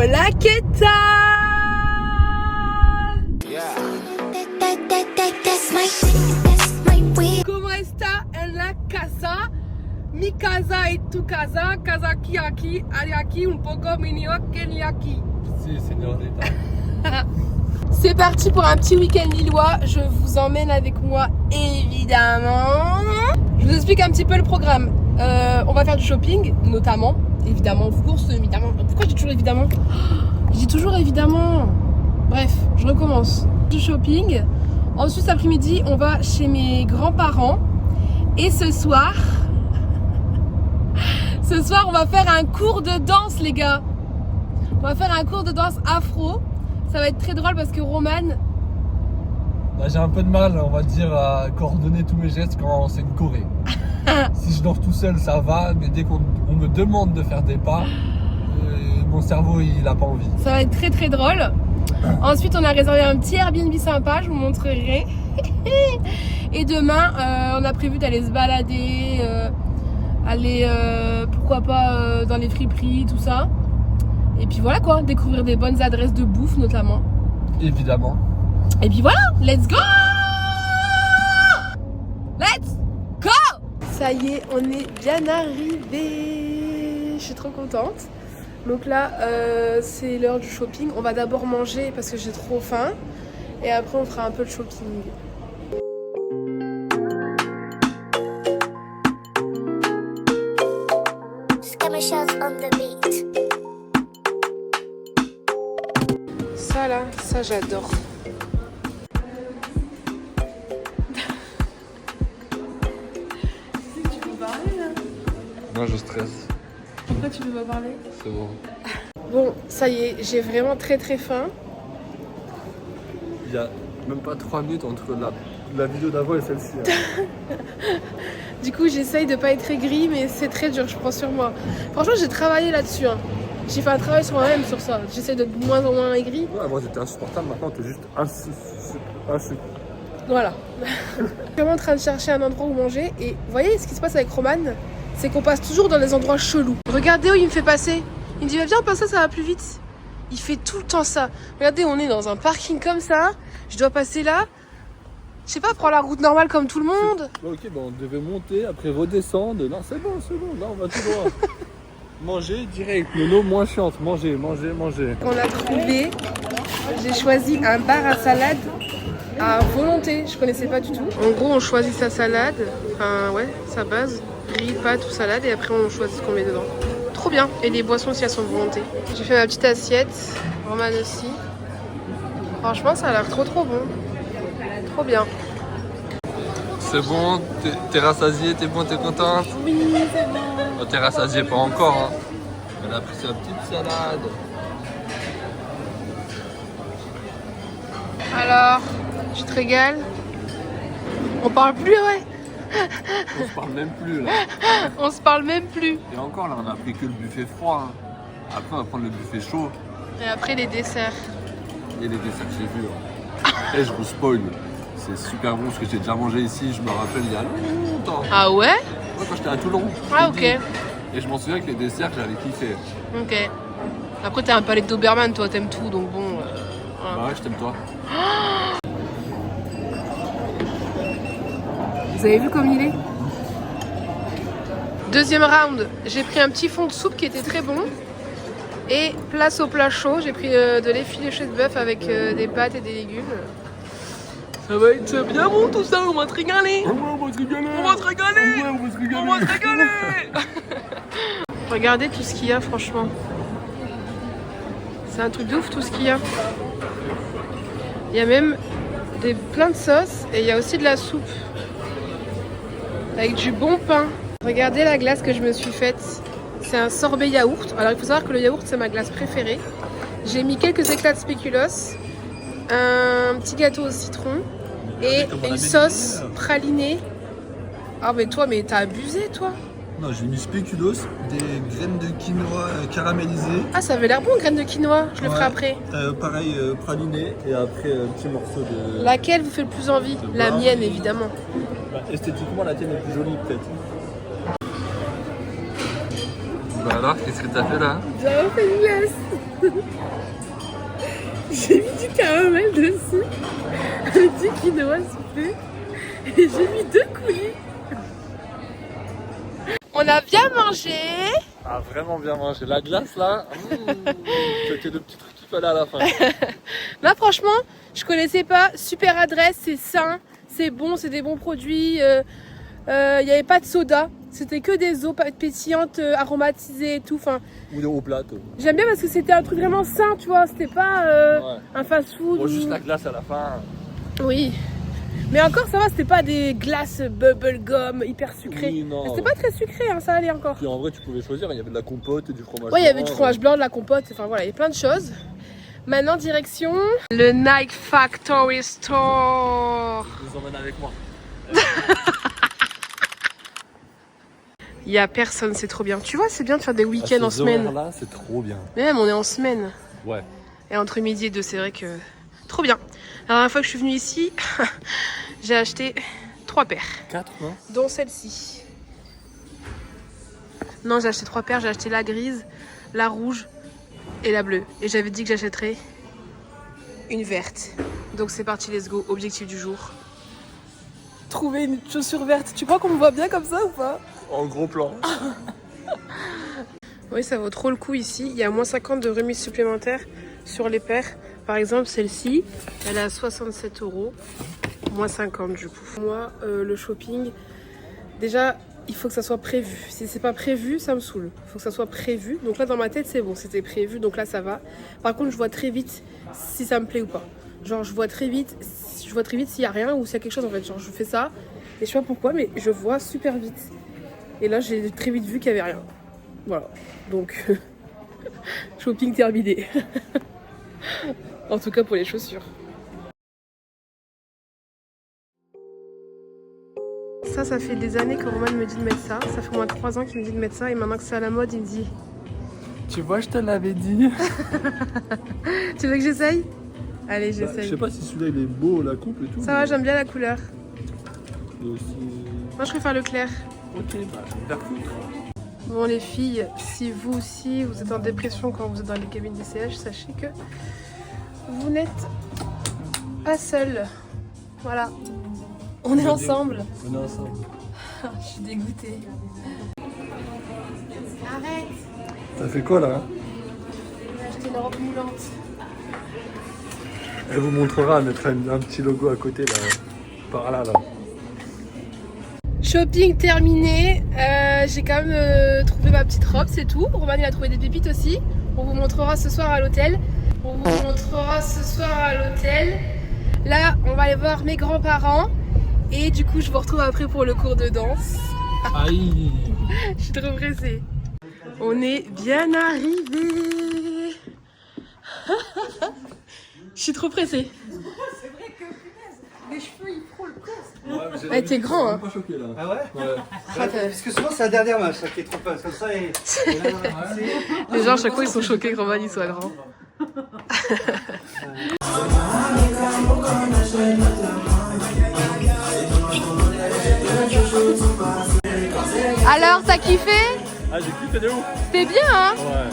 Hola, ¿qué tal? ¿Cómo está en la casa? Mi casa y tu casa, casa aquí, hay aquí un poco mínimo que ni aquí. Si, señorita. C'est parti pour un petit week-end lillois. Je vous emmène avec moi, évidemment. Je vous explique un petit peu le programme. On va faire du shopping, notamment, évidemment, courses, évidemment. Pourquoi je dis toujours évidemment? Je dis toujours évidemment. Bref, je recommence. Du shopping. Ensuite, cet après-midi, on va chez mes grands-parents. Et ce soir, on va faire un cours de danse, les gars. On va faire un cours de danse afro. Ça va être très drôle parce que Roman... Bah, j'ai un peu de mal, on va dire, à coordonner tous mes gestes quand c'est une choré. Si je dors tout seul, ça va, mais dès qu'on me demande de faire des pas, mon cerveau, il a pas envie. Ça va être très très drôle. Ensuite, on a réservé un petit Airbnb sympa, je vous montrerai. Et demain, on a prévu d'aller se balader, aller, pourquoi pas, dans les friperies, tout ça. Et puis voilà quoi, découvrir des bonnes adresses de bouffe notamment. Évidemment. Et puis voilà, let's go! Let's go! Ça y est, on est bien arrivé. Je suis trop contente. Donc là, c'est l'heure du shopping. On va d'abord manger parce que j'ai trop faim. Et après, on fera un peu de shopping. Ça là, ça j'adore. Tu peux parler là? Moi je stresse. Pourquoi tu peux pas parler? C'est bon. Bon, ça y est, j'ai vraiment très très faim. Il y a même pas 3 minutes entre la vidéo d'avant et celle-ci. Hein. Du coup, j'essaye de pas être aigrie, mais c'est très dur, je prends sur moi. Franchement, j'ai travaillé là-dessus. Hein. J'ai fait un travail sur moi-même sur ça. J'essaie d'être de moins en moins aigrie. Ouais, moi j'étais insupportable, maintenant t'es juste Voilà. Je suis vraiment en train de chercher un endroit où manger. Et vous voyez ce qui se passe avec Roman? C'est qu'on passe toujours dans des endroits chelous. Regardez où il me fait passer. Il me dit viens, passe ça va plus vite. Il fait tout le temps ça. Regardez, on est dans un parking comme ça. Je dois passer là. Je sais pas, prendre la route normale comme tout le monde. Bon, ok, bon, on devait monter, après redescendre. Non, c'est bon, là on va tout droit. Manger direct, Nono moins chiante, manger. On a trouvé, j'ai choisi un bar à salade à volonté, je connaissais pas du tout. En gros, on choisit sa salade, enfin ouais, sa base, riz, pâtes ou salade, et après on choisit ce qu'on met dedans. Trop bien, et les boissons aussi à son volonté. J'ai fait ma petite assiette, Roman aussi. Franchement, ça a l'air trop bon. Trop bien. C'est bon, t'es rassasié, t'es bon, t'es content? Oui, c'est bon. Oh, t'es rassasié pas encore, hein. Elle a pris sa petite salade. Alors, tu te régales? On parle plus, ouais. On se parle même plus là. On se parle même plus. Et encore là, on a pris que le buffet froid. Hein. Après, on va prendre le buffet chaud. Et après, les desserts. Et les desserts que j'ai vus. Hein. Et je vous spoil. C'est super bon ce que j'ai déjà mangé ici. Je me rappelle il y a longtemps. Ah ouais? Ouais, quand j'étais à Toulon. Ah ok. Et je m'en souviens que les desserts, j'avais kiffé. Ok. Après, t'es un palais de Doberman, toi, t'aimes tout, donc bon. Voilà. Bah ouais, je t'aime toi. Vous avez vu comme il est? Deuxième round, j'ai pris un petit fond de soupe qui était très bon. Et place au plat chaud, j'ai pris de l'effiloché de bœuf avec des pâtes et des légumes. Ça va être bien bon tout ça, on va te régaler. On va se régaler. On va se régaler. On va se régaler. On va se régaler. Regardez tout ce qu'il y a, franchement. C'est un truc de ouf tout ce qu'il y a. Il y a même plein de sauces et il y a aussi de la soupe. Avec du bon pain. Regardez la glace que je me suis faite. C'est un sorbet yaourt. Alors il faut savoir que le yaourt c'est ma glace préférée. J'ai mis quelques éclats de spéculoos, un petit gâteau au citron et une sauce pralinée. Ah mais toi, mais t'as abusé toi. Non, j'ai mis spéculoos, des graines de quinoa caramélisées. Ah ça avait l'air bon, graines de quinoa. Je le ferai après. Pareil, praliné et après un petit morceau de... Laquelle vous fait le plus envie? La mienne évidemment. Bah, esthétiquement la tienne est plus jolie peut-être. Bah alors, qu'est-ce que t'as fait là? J'ai fait une glace. J'ai mis du caramel dessus, du quinoa soufflé et j'ai mis 2 coulis. On a bien mangé. Ah, vraiment bien mangé. La glace là, c'était le petit truc qu'il fallait à la fin. Là franchement, je connaissais pas. Super adresse, c'est sain, c'est bon, c'est des bons produits. Il n'y avait pas de soda. C'était que des eaux pétillantes, aromatisées et tout. Enfin, Ou des hauts plates. j'aime bien parce que c'était un truc vraiment sain, tu vois. C'était pas un fast-food. Bon, juste la glace à la fin. Oui. Mais encore, ça va, c'était pas des glaces bubblegum hyper sucrées. Oui, non. C'était pas très sucré, hein, ça allait encore. Puis en vrai, tu pouvais choisir. Il y avait de la compote et du fromage. Ouais, il y avait du fromage blanc, de la compote. Enfin voilà, il y a plein de choses. Maintenant, direction le Nike Factory Store. Je vous emmène avec moi. Il y a personne, c'est trop bien. Tu vois, c'est bien de faire des week-ends en semaine. Là, c'est trop bien. Mais même, on est en semaine. Ouais. Et entre midi et 2, c'est vrai que... Trop bien. La dernière fois que je suis venue ici, j'ai acheté 3 paires. 4, non? Dont celle-ci. Non, j'ai acheté 3 paires. J'ai acheté la grise, la rouge et la bleue. Et j'avais dit que j'achèterais une verte. Donc c'est parti, let's go. Objectif du jour. Trouver une chaussure verte. Tu crois qu'on me voit bien comme ça ou pas? En gros plan. Oui, ça vaut trop le coup ici. Il y a moins 50 de remise supplémentaire sur les paires. Par exemple, celle-ci, elle est à 67 €. Moins 50 du coup. Moi, le shopping, déjà, il faut que ça soit prévu. Si c'est pas prévu, ça me saoule. Il faut que ça soit prévu. Donc là, dans ma tête, c'est bon, c'était prévu. Donc là, ça va. Par contre, je vois très vite si ça me plaît ou pas. Genre, je vois très vite s'il y a rien ou s'il y a quelque chose en fait. Genre, je fais ça et je sais pas pourquoi, mais je vois super vite. Et là, j'ai très vite vu qu'il y avait rien. Voilà. Donc, shopping terminé. En tout cas pour les chaussures. Ça fait des années que Roman me dit de mettre ça. Ça fait au moins 3 ans qu'il me dit de mettre ça. Et maintenant que c'est à la mode, il me dit... Tu vois, je te l'avais dit. Tu veux que j'essaye? Allez, Je j'essaye. sais pas si celui-là il est beau, la coupe et tout. Ça va, j'aime bien la couleur. Mais aussi... Moi, je préfère le clair. Ok, bah je vais me faire foutre. Bon les filles, si vous aussi vous êtes en dépression quand vous êtes dans les cabines d'essayage, sachez que vous n'êtes pas seuls. Voilà, on est ensemble. On est ensemble. Je suis dégoûtée. Arrête. T'as fait quoi là? J'ai acheté une robe moulante. Elle vous montrera, elle mettra un petit logo à côté là. Par là. Shopping terminé, j'ai quand même trouvé ma petite robe, c'est tout. Roman il a trouvé des pépites aussi. On vous montrera ce soir à l'hôtel. Là, on va aller voir mes grands-parents. Et du coup, je vous retrouve après pour le cours de danse. Aïe. Je suis trop pressée. On est bien arrivés. Je suis trop pressée. C'est vrai que punaise, les cheveux ils frôlent presque. Ouais, t'es grand, hein. Pas choqué là. Ah ouais, Ouais. parce que souvent c'est la dernière match ça qui est trop passe comme ça et là, Les gens à chaque fois ils sont choqués que Roman il soit grand. Alors, t'as kiffé? Ah, j'ai kiffé de ouf. C'était bien, hein? Ouais.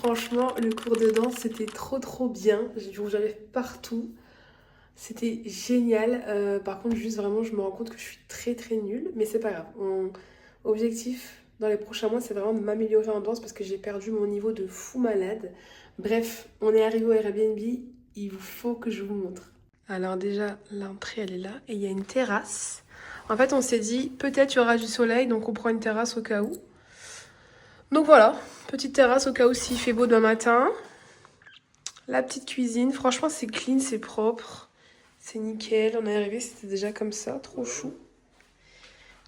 Franchement, le cours de danse c'était trop bien. J'arrive partout. C'était génial. Par contre, juste vraiment, je me rends compte que je suis très très nulle. Mais c'est pas grave. Mon objectif dans les prochains mois, c'est vraiment de m'améliorer en danse parce que j'ai perdu mon niveau de fou malade. Bref, on est arrivé au Airbnb. Il faut que je vous montre. Alors déjà, l'entrée, elle est là. Et il y a une terrasse. En fait, on s'est dit, peut-être il y aura du soleil. Donc, on prend une terrasse au cas où. Donc voilà, petite terrasse au cas où s'il fait beau demain matin. La petite cuisine. Franchement, c'est clean, c'est propre. C'est nickel, on est arrivé, c'était déjà comme ça, trop chou.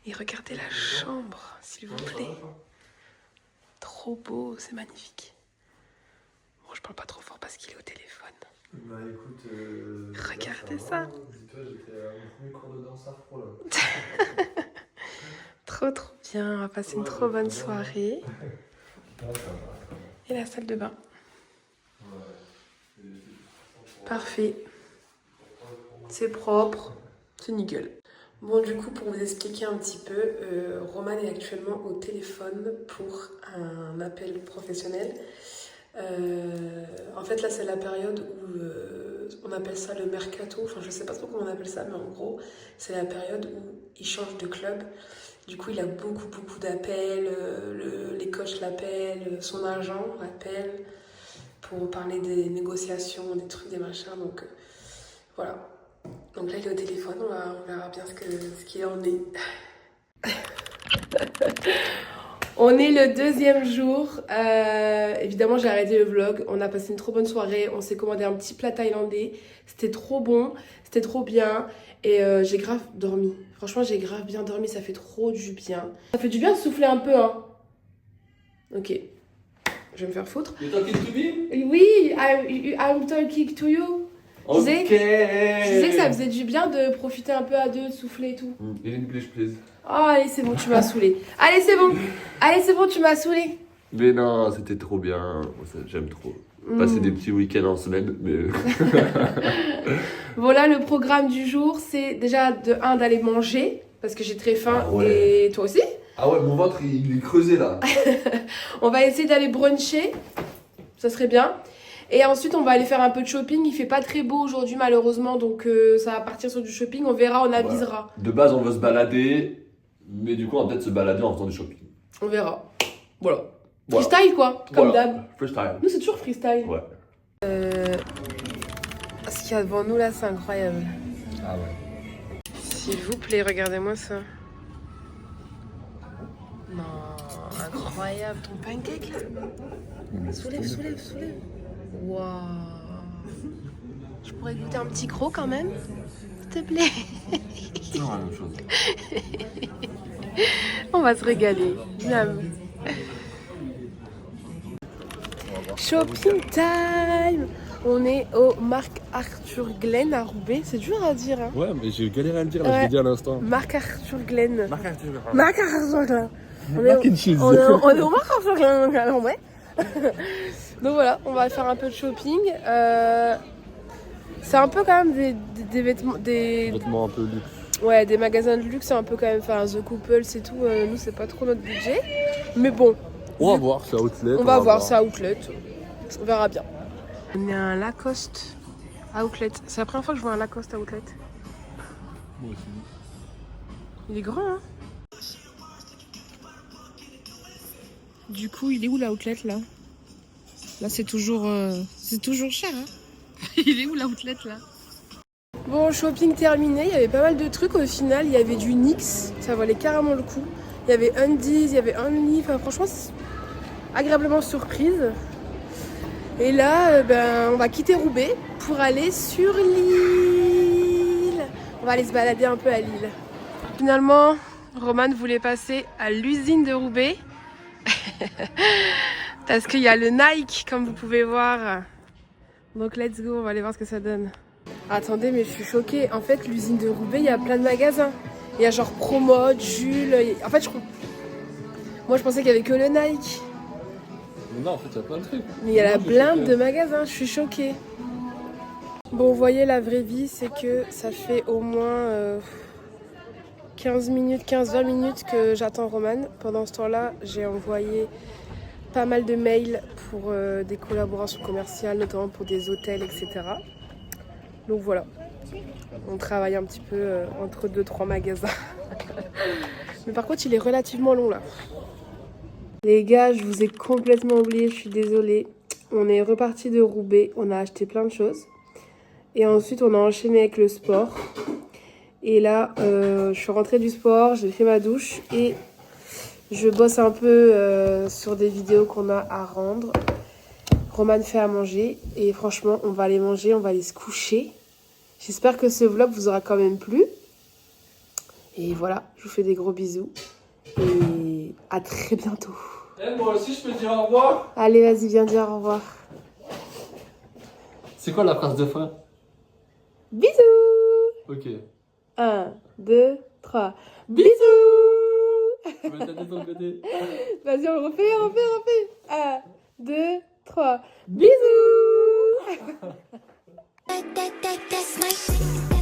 Et regardez la chambre, s'il vous plaît. Trop beau, c'est magnifique. Bon, je parle pas trop fort parce qu'il est au téléphone. Bah écoute, regardez ça. Dis-toi, j'étais à mon premier cours de danse afro là. Trop bien, on va passer une trop bonne soirée. Et la salle de bain. Parfait. C'est propre, c'est nickel. Bon, du coup, pour vous expliquer un petit peu, Roman est actuellement au téléphone pour un appel professionnel. En fait, là, c'est la période où on appelle ça le mercato. Enfin, je sais pas trop comment on appelle ça, mais en gros, c'est la période où il change de club. Du coup, il a beaucoup d'appels. Les coachs l'appellent, son agent l'appelle pour parler des négociations, des trucs, des machins. Donc, voilà. Donc là, il est au téléphone, on verra bien ce qu'il en est. On est le deuxième jour. Évidemment, j'ai arrêté le vlog. On a passé une trop bonne soirée. On s'est commandé un petit plat thaïlandais. C'était trop bon, c'était trop bien. Et j'ai grave dormi. Franchement, j'ai grave bien dormi. Ça fait trop du bien. Ça fait du bien de souffler un peu, hein. Ok. Je vais me faire foutre. You're talking to me? Oui, I'm talking to you. Je disais que ça faisait du bien de profiter un peu à deux, de souffler et tout. In English, please. Oh, allez, c'est bon, tu m'as saoulé. Allez, c'est bon, tu m'as saoulé. Mais non, c'était trop bien. J'aime trop. Passer des petits week-ends en semaine, mais... Voilà, le programme du jour, c'est déjà d'aller manger, parce que j'ai très faim, Ah ouais. et toi aussi. Ah ouais, mon ventre, il est creusé, là. On va essayer d'aller bruncher, ça serait bien. Et ensuite, on va aller faire un peu de shopping. Il fait pas très beau aujourd'hui, malheureusement, donc ça va partir sur du shopping. On verra, on avisera. Voilà. De base, on veut se balader, mais du coup, on va peut-être se balader en faisant du shopping. On verra. Voilà. Voilà. Freestyle, quoi, comme d'hab. Freestyle. Nous, c'est toujours freestyle. Ouais. Ce qu'il y a devant nous, là, c'est incroyable. Ah ouais. S'il vous plaît, regardez-moi ça. Non, incroyable. Ton pancake, là. Soulève. Waouh. Je pourrais goûter un petit croc quand même, s'il te plaît. C'est toujours la même chose. On va se régaler. Miam. Shopping time. On est au Marc Arthur Glen à Roubaix. C'est dur à dire, hein. Ouais, mais j'ai galéré à le dire, là, Ouais. je l'ai dit à l'instant. Marc Arthur Glen. Marc Arthur. Marc Arthur Glen. On Mac and cheese. on est au Marc Arthur Glen, ouais. Donc voilà, on va faire un peu de shopping. C'est un peu quand même des vêtements, Vêtements un peu luxe. ouais, des magasins de luxe, c'est un peu quand même, enfin The Couple, c'est tout. Nous, c'est pas trop notre budget. Mais bon, On va voir, c'est Outlet. on va voir, ça Outlet. On verra bien. On est à un Lacoste Outlet. C'est la première fois que je vois un Lacoste Outlet. Moi aussi. Il est grand, hein. Du coup, il est où l'outlet là? Là, c'est toujours cher, hein. Il est où l'outlet là? Bon, shopping terminé. Il y avait pas mal de trucs au final. Il y avait du NYX, ça valait carrément le coup. Il y avait Undies, il y avait Only. Enfin, franchement, c'est agréablement surprise. Et là, on va quitter Roubaix pour aller sur Lille. On va aller se balader un peu à Lille. Finalement, Roman voulait passer à l'usine de Roubaix. Parce qu'il y a le Nike, comme vous pouvez voir. Donc let's go, on va aller voir ce que ça donne. Attendez, mais je suis choquée. En fait, l'usine de Roubaix, il y a plein de magasins. Il y a genre Promode, Jules. En fait, moi, je pensais qu'il y avait que le Nike. Non, en fait, il y a plein de trucs. Mais il y a la blinde de magasins, je suis choquée. Bon, vous voyez, la vraie vie, c'est que ça fait au moins 15-20 minutes que j'attends Roman. Pendant ce temps-là, j'ai envoyé pas mal de mails pour des collaborations commerciales, notamment pour des hôtels, etc. Donc voilà. On travaille un petit peu entre 2-3 magasins. Mais par contre, il est relativement long là. Les gars, je vous ai complètement oublié, je suis désolée. On est reparti de Roubaix, on a acheté plein de choses. Et ensuite, on a enchaîné avec le sport. Et là, je suis rentrée du sport, j'ai fait ma douche et je bosse un peu sur des vidéos qu'on a à rendre. Romane fait à manger et franchement, on va aller manger, on va aller se coucher. J'espère que ce vlog vous aura quand même plu. Et voilà, je vous fais des gros bisous et à très bientôt. Eh, moi aussi, je peux dire au revoir. Allez, vas-y, viens dire au revoir. C'est quoi la phrase de fin? Bisous. Ok. 1, 2, 3. Bisous. Tu veux t'aider de ton côté? Vas-y, on refait. 1, 2, 3. Bisous. That's my